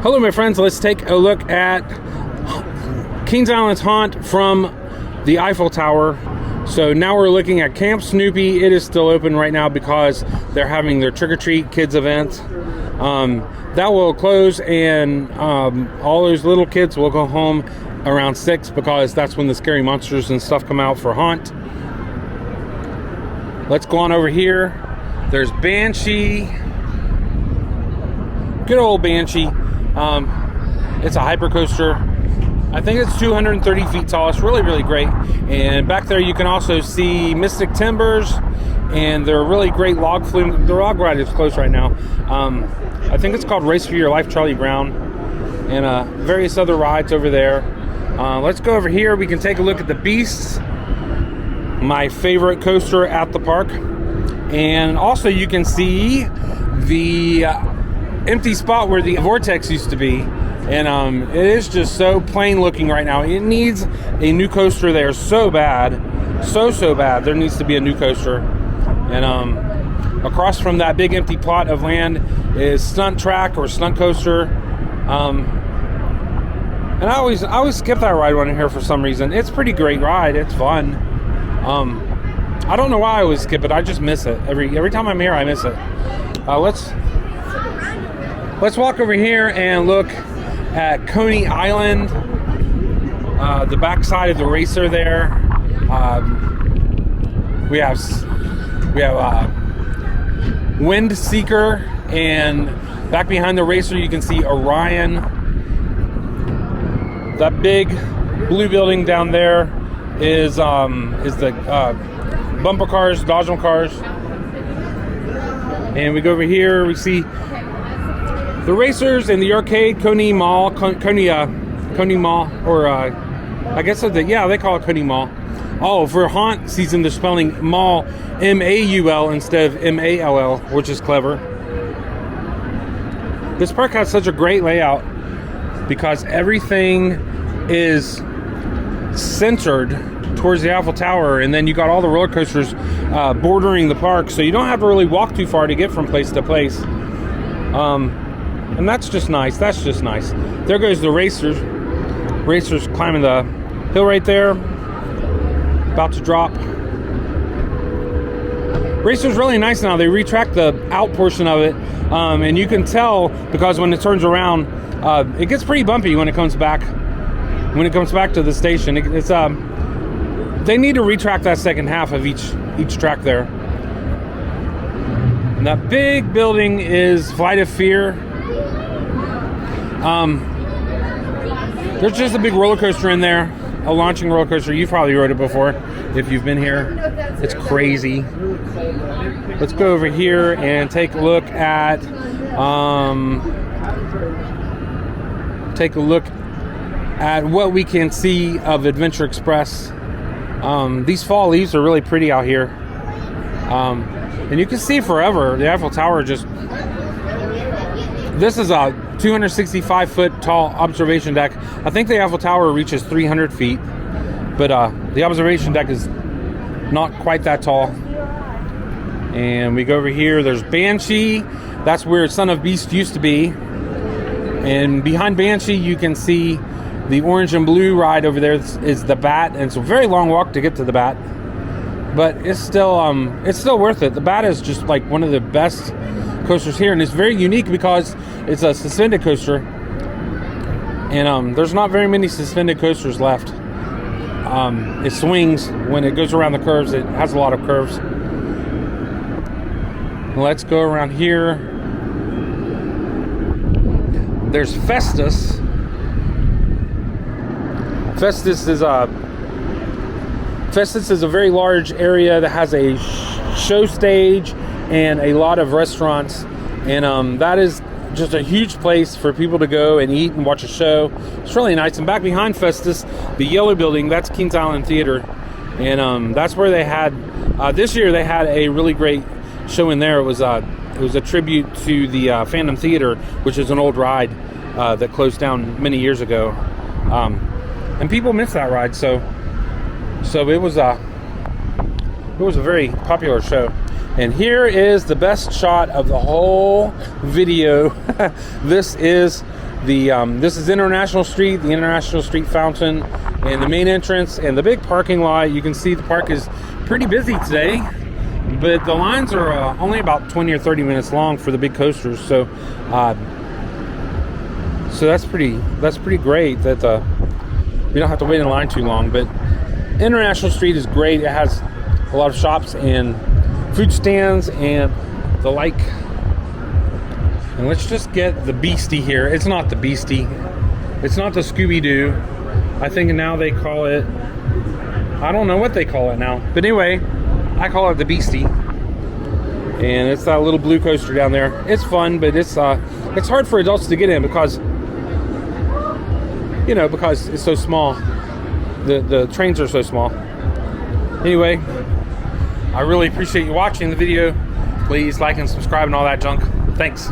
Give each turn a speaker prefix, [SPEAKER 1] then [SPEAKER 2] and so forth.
[SPEAKER 1] Hello my friends, let's take a look at Kings Island's haunt from the Eiffel Tower. So now we're looking at Camp Snoopy. It is still open right now because they're having their trick-or-treat kids event. That will close, and all those little kids will go home around 6 because that's when the scary monsters and stuff come out for haunt. Let's go on over here. There's Banshee. Good old Banshee. It's a hypercoaster. I think it's 230 feet tall. It's really, really great. And back there you can also see Mystic Timbers, and they're a really great log flume. The log ride is closed right now. I think it's called Race for Your Life, Charlie Brown, and various other rides over there. Let's go over here. We can take a look at the Beasts, my favorite coaster at the park. And also you can see the empty spot where the Vortex used to be. And it is just so plain looking right now. It needs a new coaster there so bad. So bad. There needs to be a new coaster. And across from that big empty plot of land is Stunt Track or Stunt Coaster. And I always skip that ride when I'm here for some reason. It's a pretty great ride. It's fun. I don't know why I always skip it. I just miss it. Every time I'm here, I miss it. Let's walk over here and look at Coney Island, the backside of the racer there. We have Wind Seeker, and back behind the racer you can see Orion. That big blue building down there is the bumper cars, Dodgem cars. And we go over here, we see the racers and the arcade, Coney Mall, Coney Mall, or I guess they call it Coney Mall. Oh, for haunt season, they're spelling mall M-A-U-L instead of M-A-L-L, which is clever. This park has such a great layout because everything is centered towards the Eiffel Tower, and then you got all the roller coasters bordering the park, so you don't have to really walk too far to get from place to place. And that's just nice. That's just nice. There goes the racers. Racers climbing the hill right there. About to drop. Racer's really nice now. They retract the out portion of it. And you can tell because when it turns around, it gets pretty bumpy when it comes back. When it comes back to the station. They need to retract that second half of each track there. And that big building is Flight of Fear. There's just a big roller coaster in there, a launching roller coaster. You've probably rode it before if you've been here. It's crazy. Let's go over here and take a look at what we can see of Adventure Express. These fall leaves are really pretty out here. And you can see forever the Eiffel Tower just... This is a 265 foot tall observation deck. I think the Eiffel Tower reaches 300 feet, but the observation deck is not quite that tall. And we go over here, there's Banshee. That's where Son of Beast used to be. And behind Banshee you can see the orange and blue ride over there is the Bat, and it's a very long walk to get to the Bat. But it's still worth it. The Bat is just like one of the best coasters here, and it's very unique because it's a suspended coaster, and there's not very many suspended coasters left. It swings when it goes around the curves. It has a lot of curves. Let's go around here. There's Festus. Festus is a very large area that has a show stage and a lot of restaurants, and that is just a huge place for people to go and eat and watch a show. It's really nice. And back behind Festus, the yellow building, that's Kings Island Theater, and that's where they had this year they had a really great show in there. It was a tribute to the Phantom Theater, which is an old ride that closed down many years ago, and people miss that ride, so it was a very popular show. And here is the best shot of the whole video. This is This is International Street, the International Street Fountain, and the main entrance and the big parking lot. You can see the park is pretty busy today, but the lines are only about 20 or 30 minutes long for the big coasters. So that's pretty great that we don't have to wait in line too long. But International Street is great. It has a lot of shops and food stands and the like. And let's just get the Beastie here. It's not the Beastie. It's not the Scooby-Doo. I think now they call it, I don't know what they call it now. But anyway, I call it the Beastie. And it's that little blue coaster down there. It's fun, but it's hard for adults to get in because, you know, because it's so small. The trains are so small. Anyway, I really appreciate you watching the video. Please like and subscribe and all that junk. Thanks.